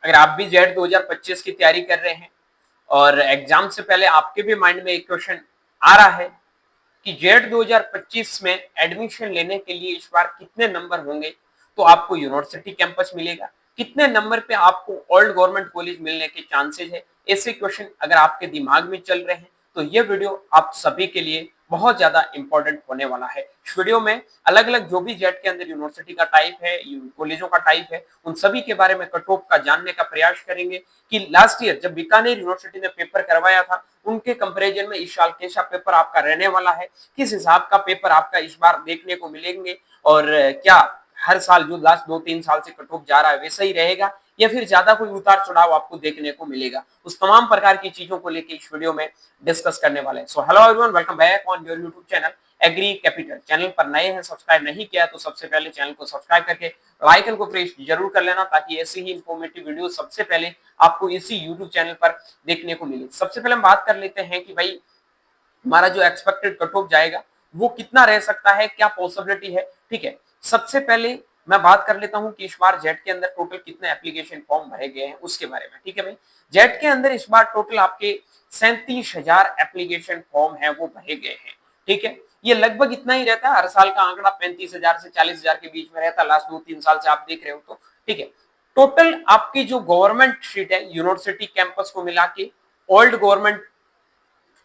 अगर आप भी जेट 2025 की तैयारी कर रहे हैं और एग्जाम से पहले आपके भी माइंड में एक क्वेश्चन आ रहा है कि जेट 2025 में एडमिशन लेने के लिए इस बार कितने नंबर होंगे, तो आपको यूनिवर्सिटी कैंपस मिलेगा, कितने नंबर पे आपको ओल्ड गवर्नमेंट कॉलेज मिलने के चांसेस है। ऐसे क्वेश्चन अगर आपके दिमाग में चल रहे हैं तो ये वीडियो आप सभी के लिए बहुत ज्यादा इंपॉर्टेंट होने वाला है। इस वीडियो में अलग अलग जो भी जेट के अंदर यूनिवर्सिटी का टाइप है, कॉलेजों का टाइप है, उन सभी के बारे में कट ऑफ का जानने का प्रयास करेंगे कि लास्ट ईयर जब बीकानेर यूनिवर्सिटी ने पेपर करवाया था उनके कंपैरिजन में इस साल कैसा पेपर आपका रहने वाला है, किस हिसाब का पेपर आपका इस बार देखने को मिलेंगे और क्या हर साल जो लास्ट 2-3 साल से कट ऑफ जा रहा है वैसा ही रहेगा या फिर ज्यादा कोई उतार चढ़ाव आपको देखने को मिलेगा। उस तमाम प्रकार की चीजों को लेकर इस वीडियो में डिस्कस करने वाले हैं। So hello everyone, welcome back on your YouTube channel Agri Capital. Channel पर नए हैं, सब्सक्राइब नहीं किया तो सबसे पहले चैनल को सब्सक्राइब करके आइकन को प्रेस जरूर कर लेना ताकि ऐसी ही इंफॉर्मेटिव वीडियो सबसे पहले आपको इसी यूट्यूब चैनल पर देखने को मिले। सबसे पहले हम बात कर लेते हैं कि भाई हमारा जो एक्सपेक्टेड कट ऑफ जाएगा वो कितना रह सकता है, क्या पॉसिबिलिटी है। ठीक है, सबसे पहले मैं बात कर लेता हूं कि इस बार जेट के अंदर टोटल कितने एप्लीकेशन फॉर्म भरे गए हैं उसके बारे में। ठीक है भाई, जेट के अंदर इस बार टोटल आपके 37,000 एप्लीकेशन फॉर्म है वो भरे गए हैं। ठीक है, ये लगभग इतना ही रहता है, हर साल का आंकड़ा 35,000 से 40,000 के बीच में रहता है, लास्ट 2-3 साल से आप देख रहे हो तो। ठीक है, टोटल आपकी जो गवर्नमेंट सीट है यूनिवर्सिटी कैंपस को मिला के, ओल्ड गवर्नमेंट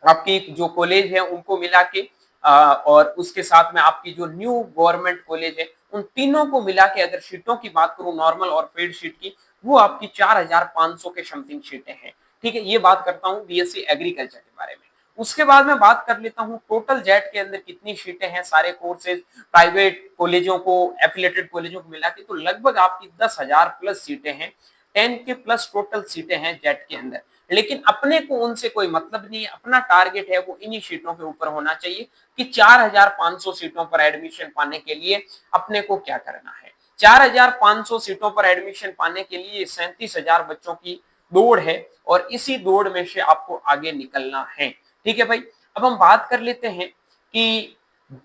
आपकी जो कॉलेज है उनको मिला के और उसके साथ में आपकी जो न्यू गवर्नमेंट कॉलेज है उन तीनों को मिला के अगर सीटों की बात करूं नॉर्मल और पेड सीट की, वो आपकी 4,500 के समथिंग सीटें हैं। ठीक है, ये बात करता हूं बीएससी एग्रीकल्चर के बारे में। उसके बाद मैं बात कर लेता हूं टोटल जेट के अंदर कितनी सीटें हैं सारे कोर्सेज प्राइवेट कॉलेजों को एफिलेटेड कॉलेजों को मिला के, तो लगभग आपकी 10,000 प्लस सीटें हैं, 10 के प्लस टोटल सीटें हैं जेट के अंदर। लेकिन अपने को उनसे कोई मतलब नहीं है, अपना टारगेट है वो इन्हीं सीटों के ऊपर होना चाहिए कि 4,500 सीटों पर एडमिशन पाने के लिए अपने को क्या करना है। 4,500 सीटों पर एडमिशन पाने के लिए 37,000 बच्चों की दौड़ है और इसी दौड़ में से आपको आगे निकलना है। ठीक है भाई, अब हम बात कर लेते हैं कि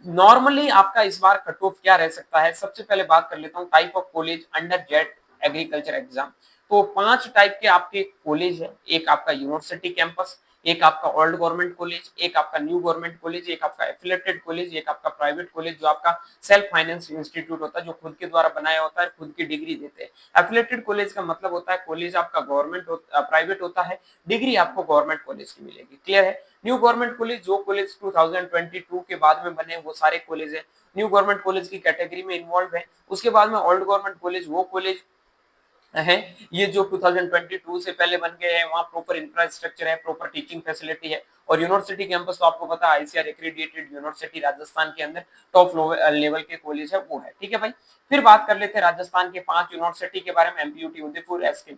नॉर्मली आपका इस बार कट ऑफ क्या रह सकता है। सबसे पहले बात कर लेता हूँ type of college under jet agriculture exam. तो 5 टाइप के आपके कॉलेज है, एक आपका यूनिवर्सिटी कैंपस, एक आपका ओल्ड गवर्नमेंट कॉलेज, एक आपका न्यू गवर्नमेंट कॉलेज, एक आपका एफिलेटेड कॉलेज, एक आपका प्राइवेट कॉलेज जो आपका सेल्फ फाइनेंस इंस्टीट्यूट होता है जो खुद के द्वारा बनाया होता है, खुद की डिग्री देते हैं। एफिलेटेड कॉलेज का मतलब होता है कॉलेज आपका गवर्नमेंट प्राइवेट होता है, डिग्री आपको गवर्नमेंट कॉलेज की मिलेगी। क्लियर है। न्यू गवर्नमेंट कॉलेज जो कॉलेज 2022 के बाद में बने वो सारे कॉलेज है न्यू गवर्नमेंट कॉलेज की कैटेगरी में इन्वॉल्व है। उसके बाद में ओल्ड गवर्नमेंट कॉलेज वो कॉलेज है ये जो 2022 से पहले बन गए हैं, वहाँ प्रॉपर इंफ्रास्ट्रक्चर है, प्रॉपर टीचिंग फैसिलिटी है। और यूनिवर्सिटी कैंपस तो आपको पता है आईसीआर एक्रेडिटेड यूनिवर्सिटी राजस्थान के अंदर टॉप लेवल के कॉलेज है वो है। ठीक है भाई, फिर बात कर लेते हैं राजस्थान के 5 यूनिवर्सिटी के बारे में। MPUT Udaipur, SK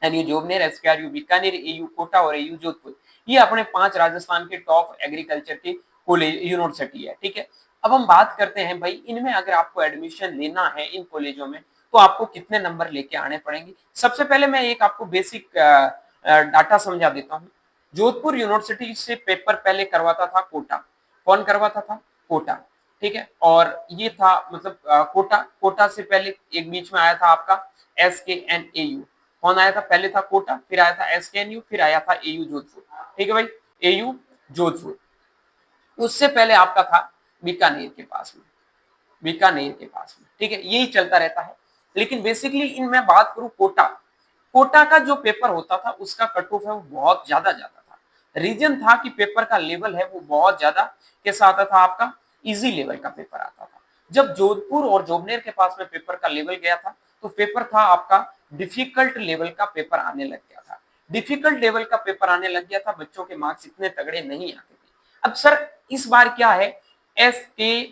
NU Jobner, SKRU Bikaner, AU Kota और एयू जोधपुर, ये अपने 5 राजस्थान के टॉप एग्रीकल्चर के कॉलेज यूनिवर्सिटी है। ठीक है, अब हम बात करते हैं भाई इनमें अगर आपको एडमिशन लेना है इन कॉलेजों में तो आपको कितने नंबर लेके आने पड़ेंगे। सबसे पहले मैं एक आपको बेसिक डाटा समझा देता हूँ। जोधपुर यूनिवर्सिटी से पेपर पहले करवाता था कोटा। कौन करवाता था? कोटा। ठीक है, और ये था मतलब कोटा, कोटा से पहले एक बीच में आया था आपका एसकेएनएयू। कौन आया था? पहले था कोटा, फिर आया था एसकेएनयू, फिर आया था एयू जोधपुर। ठीक है भाई, एयू जोधपुर। उससे पहले आपका था बीकानेर के पास में, बीकानेर के पास में। ठीक है, यही चलता रहता है। लेकिन बेसिकली इन मैं बात करूं कोटा, कोटा का जो पेपर होता था उसका कट ऑफ है वो बहुत ज्यादा जाता था। रीजन था कि पेपर का लेवल है वो बहुत ज्यादा कैसा आता था, आपका इजी लेवल का पेपर आता था। जब जोधपुर और जोबनेर के पास में पेपर का लेवल गया था तो पेपर था आपका डिफिकल्ट लेवल का पेपर आने लग गया था। डिफिकल्ट लेवल का पेपर आने लग गया था, बच्चों के मार्क्स इतने तगड़े नहीं आते थे। अब सर इस बार क्या है, एस के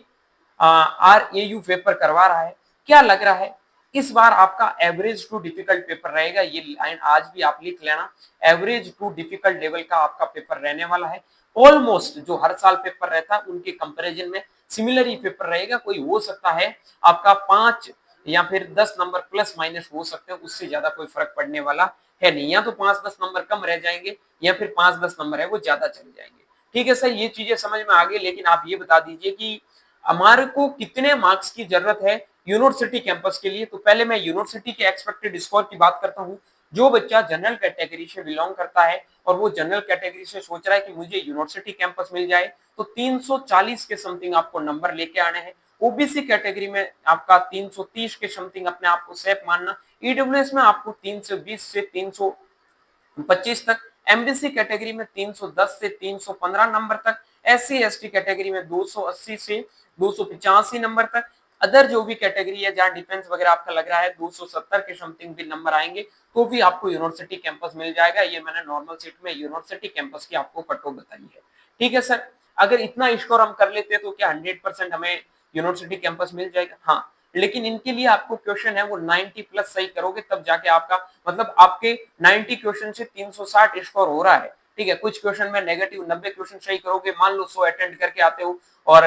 आर ए यू पेपर करवा रहा है, क्या लग रहा है इस बार आपका एवरेज टू डिफिकल्ट पेपर रहेगा। ये लाइन आज भी आप लिख लेना, एवरेज टू डिफिकल्ट लेवल का आपका पेपर रहने वाला है। ऑलमोस्ट जो हर साल पेपर रहता है उनके कंपैरिजन में सिमिलर ही पेपर रहेगा। कोई हो सकता है आपका 5 या फिर 10 नंबर प्लस माइनस हो सकते हैं, उससे ज्यादा कोई फर्क पड़ने वाला है नहीं। या तो 5-10 नंबर कम रह जाएंगे या फिर 5-10 नंबर है वो ज्यादा चले जाएंगे। ठीक है सर, ये चीजें समझ में आ गई। लेकिन आप ये बता दीजिए कि हमारे को कितने मार्क्स की जरूरत है यूनिवर्सिटी कैंपस के लिए। तो पहले मैं यूनिवर्सिटी के एक्सपेक्टेड स्कोर की बात करता हूँ। जो बच्चा जनरल कैटेगरी से बिलोंग करता है और वो जनरल कैटेगरी से सोच रहा है कि मुझे यूनिवर्सिटी कैंपस मिल जाए, तो 340 के समथिंग आपको नंबर लेके आने हैं। ओबीसी कैटेगरी में आपका 330 के समथिंग अपने आप को सेफ मानना। ईडब्ल्यूएस में आपको 320 से 325 तक, एमबीसी कैटेगरी में 310 से 315 नंबर तक, एससी एसटी कैटेगरी में 280 से 285 नंबर तक। अदर जो भी कैटेगरी है जहां डिफेंस वगैरह आपका लग रहा है 270 के समथिंग भी नंबर आएंगे तो भी आपको यूनिवर्सिटी कैंपस मिल जाएगा। ये मैंने नॉर्मल सीट में यूनिवर्सिटी कैंपस की आपको कट ऑफ बताई है। ठीक है सर, अगर इतना स्कोर हम कर लेते हैं तो क्या 100% हमें यूनिवर्सिटी कैंपस मिल जाएगा? हाँ, लेकिन इनके लिए आपको क्वेश्चन है वो 90 प्लस सही करोगे तब जाके आपका मतलब आपके 90 क्वेश्चन से 360 स्कोर हो रहा है। ठीक है, कुछ क्वेश्चन में नेगेटिव 90 क्वेश्चन सही करोगे, मान लो 100 अटेंड करके आते हो और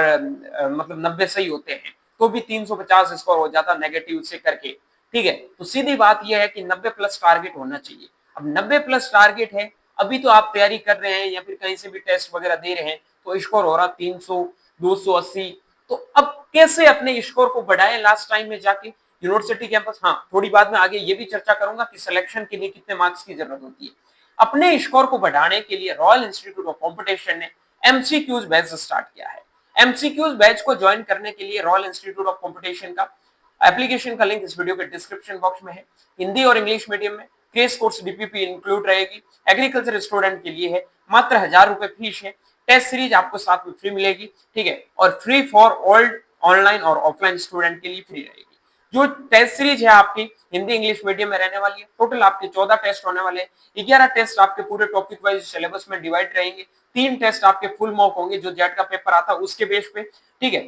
मतलब 90 सही होते हैं तो भी 350 स्कोर हो जाता नेगेटिव से करके। ठीक है, तो सीधी बात यह है कि 90 प्लस टारगेट होना चाहिए। अब 90 प्लस टारगेट है, अभी तो आप तैयारी कर रहे हैं या फिर कहीं से भी टेस्ट वगैरह दे रहे हैं तो स्कोर हो रहा 300 280, तो अब कैसे अपने स्कोर को बढ़ाएं लास्ट टाइम में जाके यूनिवर्सिटी कैंपस। हाँ, थोड़ी बाद में आगे ये भी चर्चा करूंगा कि सिलेक्शन के लिए कितने मार्क्स की जरूरत होती है। अपने स्कोर को बढ़ाने के लिए रॉयल इंस्टीट्यूट ऑफ कॉम्पिटिशन ने एमसीक्यूज बैच स्टार्ट किया है। एमसीक्यूज बैच को ज्वाइन करने के लिए रॉयल इंस्टीट्यूट ऑफ कॉम्पिटिशन का एप्लीकेशन का लिंक इस वीडियो के डिस्क्रिप्शन बॉक्स में है। हिंदी और इंग्लिश मीडियम में क्रेश कोर्स डीपीपी इंक्लूड रहेगी। एग्रीकल्चर स्टूडेंट के लिए है, मात्र 1000 रुपए फीस है। टेस्ट सीरीज आपको साथ में फ्री मिलेगी। ठीक है, और फ्री फॉर ऑल ऑनलाइन और ऑफलाइन स्टूडेंट के लिए फ्री रहेगी। जो टेस्ट सीरीज है आपकी हिंदी इंग्लिश मीडियम में रहने वाली है। टोटल आपके 14 टेस्ट होने वाले हैं। 11 टेस्ट आपके पूरे टॉपिक वाइज सिलेबस में डिवाइड रहेंगे। 3 टेस्ट आपके फुल मॉक होंगे जो जेट का पेपर आता है उसके बेस पे। ठीक है,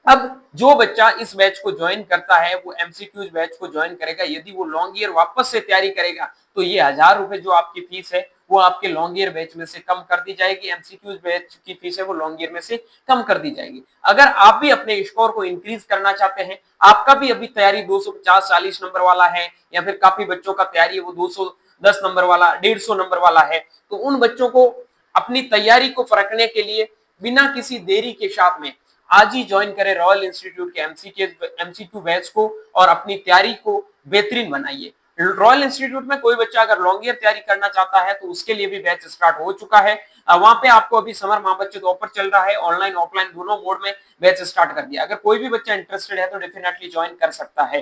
अब जो बच्चा इस बैच को ज्वाइन करता है वो एमसीक्यूज बैच को ज्वाइन करेगा। यदि वो लॉन्ग ईयर वापस से तैयारी करेगा तो ये 1000 रुपए जो आपकी फीस है वो आपके लॉन्ग ईयर बैच में से कम कर दी जाएगी। एमसीक्यूज बैच की फीस है वो लॉन्ग ईयर में से कम कर दी जाएगी। अगर आप भी अपने स्कोर को इंक्रीज करना चाहते हैं, आपका भी अभी तैयारी 250-40 नंबर वाला है या फिर काफी बच्चों का तैयारी है वो 210 नंबर वाला 150 नंबर वाला है, तो उन बच्चों को अपनी तैयारी को फरकने के लिए बिना किसी देरी के साथ में आज ही ज्वाइन करें रॉयल इंस्टीट्यूट के एमसीक्यू बैच को और अपनी तैयारी को बेहतरीन बनाइए। रॉयल इंस्टीट्यूट में कोई बच्चा अगर लॉन्ग ईयर तैयारी करना चाहता है तो उसके लिए भी बैच स्टार्ट हो चुका है। वहां पे आपको अभी समर महाबच्चों ऑफर चल रहा है, ऑनलाइन ऑफलाइन दोनों मोड में बैच स्टार्ट कर दिया। अगर कोई भी बच्चा इंटरेस्टेड है तो डेफिनेटली ज्वाइन कर सकता है।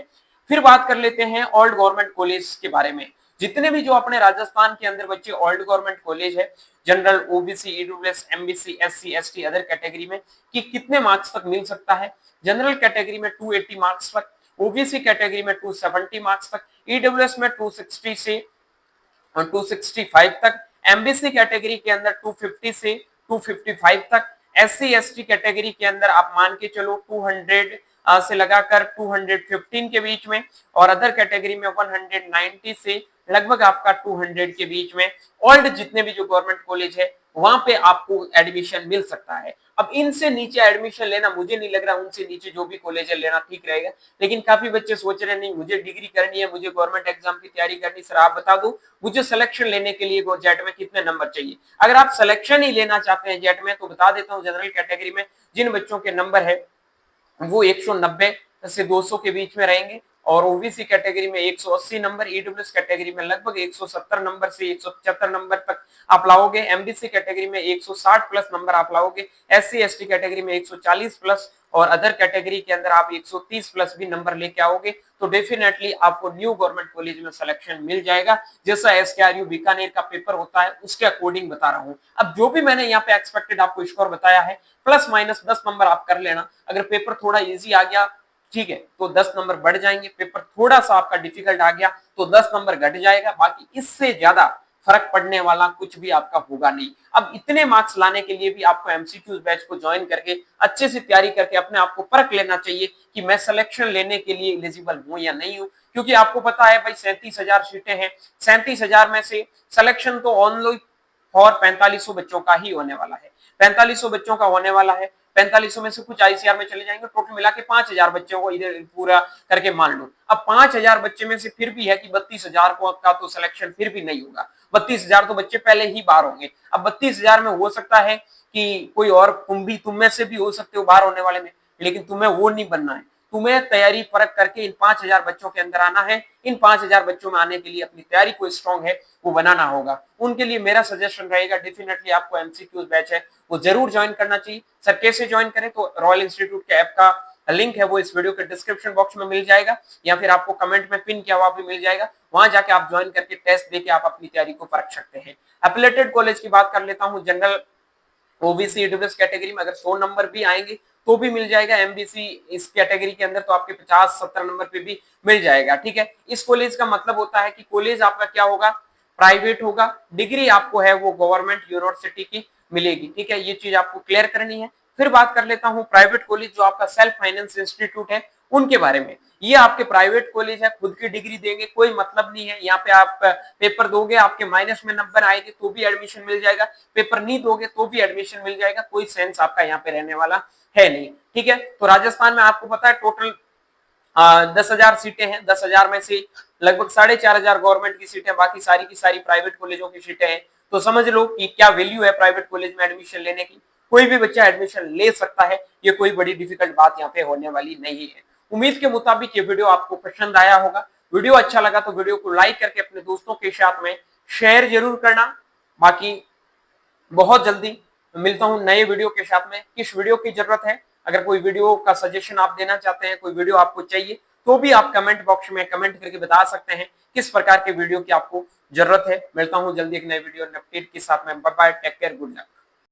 फिर बात कर लेते हैं ओल्ड गवर्नमेंट कॉलेज के बारे में। जितने भी जो अपने राजस्थान के अंदर बच्चे ओल्ड गवर्नमेंट कॉलेज है, general OBC EWS MBC SC ST other category में, कि कितने मार्क्स तक मिल सकता है। जनरल कैटेगरी में 280 मार्क्स तक, ओबीसी कैटेगरी में 270 मार्क्स तक, ईडब्ल्यूएस में 260 से 265 तक, एमबीसी कैटेगरी के अंदर 250 से 255 तक, एससी एसटी कैटेगरी के अंदर आप मान के चलो 200 से लगाकर 215 के बीच में, और अदर कैटेगरी में 190 से लगभग आपका 200 के बीच में। ओल्ड जितने भी जो गवर्नमेंट कॉलेज है वहां पे आपको एडमिशन मिल सकता है। अब इनसे नीचे एडमिशन लेना मुझे नहीं लग रहा, उनसे नीचे जो भी कॉलेज है लेना ठीक रहेगा। लेकिन काफी बच्चे सोच रहे हैं नहीं मुझे डिग्री करनी है, मुझे गवर्नमेंट एग्जाम की तैयारी करनी। सर आप बता दो मुझे सिलेक्शन लेने के लिए जेट में कितने नंबर चाहिए। अगर आप सिलेक्शन ही लेना चाहते हैं जेट में तो बता देता हूँ, जनरल कैटेगरी में जिन बच्चों के नंबर है वो 190 से 200 के बीच में रहेंगे, और ओबीसी कैटेगरी में 180 नंबर, ईडब्ल्यूएस कैटेगरी में लगभग 170 नंबर से 175 नंबर तक आप लाओगे, एमबीसी कैटेगरी में 160 प्लस नंबर आप लाओगे, एससी एसटी कैटेगरी में 140 प्लस, और अदर कैटेगरी के अंदर आप 130 प्लस भी नंबर लेके आओगे तो डेफिनेटली आपको न्यू गवर्नमेंट कॉलेज में सिलेक्शन मिल जाएगा। जैसा एसकेआरयू बीकानेर का पेपर होता है उसके अकॉर्डिंग बता रहा हूं। अब जो भी मैंने यहाँ पे एक्सपेक्टेड आपको स्कोर बताया है प्लस माइनस 10 नंबर आप कर लेना। अगर पेपर थोड़ा इजी आ गया ठीक है तो 10 नंबर बढ़ जाएंगे, पेपर थोड़ा सा आपका डिफिकल्ट आ गया तो 10 नंबर घट जाएगा, बाकी इससे ज्यादा फर्क पड़ने वाला कुछ भी आपका होगा नहीं। अब इतने मार्क्स लाने के लिए भी आपको एमसीक्यूज बैच को ज्वाइन करके अच्छे से तैयारी करके अपने आप को परख लेना चाहिए कि मैं सिलेक्शन लेने के लिए एलिजिबल हूं या नहीं हूं। क्योंकि आपको पता है भाई 37,000 सीटें हैं, 37,000 में से सिलेक्शन तो ओनली और 4500 बच्चों का ही होने वाला है। 4500 बच्चों का होने वाला है, 4500 में से कुछ आईसीआर में चले जाएंगे, टोटल मिला के 5000 बच्चों को इधर पूरा करके मान लो। अब 5000 बच्चे में से फिर भी है कि 32,000 को का तो सिलेक्शन फिर भी नहीं होगा, 32,000 तो बच्चे पहले ही बाहर होंगे। अब 32,000 में हो सकता है कि कोई और तुम में से भी हो सकते हो बाहर होने वाले में, लेकिन तुम्हें वो नहीं बनना है। तुम्हें तैयारी परख करके इन 5000 बच्चों के अंदर आना है। इन 5000 बच्चों में आने के लिए अपनी तैयारी को स्ट्रांग है वो बनाना होगा। उनके लिए मेरा सजेशन रहेगा डेफिनेटली आपको एमसीक्यूज बैच है वो जरूर ज्वाइन करना चाहिए। सर कैसे ज्वाइन करें? तो रॉयल इंस्टीट्यूट के ऐप का लिंक है वो इस वीडियो के डिस्क्रिप्शन बॉक्स में मिल जाएगा या फिर आपको कमेंट में पिन किया हुआ भी मिल जाएगा। वहां जाके आप ज्वाइन करके टेस्ट देके आप अपनी तैयारी को परख सकते हैं। एफिलिएटेड कॉलेज की बात कर लेता हूं। जनरल ओबीसी ईडब्ल्यूएस कैटेगरी में अगर 100 नंबर भी आएंगे तो भी मिल जाएगा। एमबीसी इस कैटेगरी के अंदर तो आपके 50-70 नंबर पे भी मिल जाएगा। ठीक है, इस कॉलेज का मतलब होता है कि कॉलेज आपका क्या होगा, प्राइवेट होगा, डिग्री आपको है वो गवर्नमेंट यूनिवर्सिटी की मिलेगी। ठीक है, ये चीज आपको क्लियर करनी है। फिर बात कर लेता हूँ प्राइवेट कॉलेज जो आपका सेल्फ फाइनेंस इंस्टीट्यूट है उनके बारे में। ये आपके प्राइवेट कॉलेज है, खुद की डिग्री देंगे, कोई मतलब नहीं है। यहाँ पे आप पेपर दोगे, आपके माइनस में नंबर आएंगे तो भी एडमिशन मिल जाएगा, पेपर नहीं दोगे तो भी एडमिशन मिल जाएगा, कोई सेंस आपका यहाँ पे रहने वाला है नहीं। ठीक है, तो राजस्थान में आपको पता है टोटल 10,000 सीटें हैं। 10,000 में से लगभग 4,500 गवर्नमेंट की सीटें, बाकी सारी की सारी प्राइवेट कॉलेजों की सीटें हैं। तो समझ लो कि क्या वैल्यू है प्राइवेट कॉलेज में एडमिशन लेने की। कोई भी बच्चा एडमिशन ले सकता है, ये कोई बड़ी डिफिकल्ट बात यहाँ पे होने वाली नहीं है। उम्मीद के मुताबिक ये वीडियो आपको पसंद आया होगा। वीडियो अच्छा लगा तो वीडियो को लाइक करके अपने दोस्तों के साथ में शेयर जरूर करना। बाकी बहुत जल्दी मिलता हूं नए वीडियो के साथ में। किस वीडियो की जरूरत है, अगर कोई वीडियो का सजेशन आप देना चाहते हैं, कोई वीडियो आपको चाहिए तो भी आप कमेंट बॉक्स में कमेंट करके बता सकते हैं किस प्रकार के वीडियो की आपको जरूरत है। मिलता हूं जल्दी एक नए वीडियो अपडेट के साथ में। Bye bye, take care, good luck.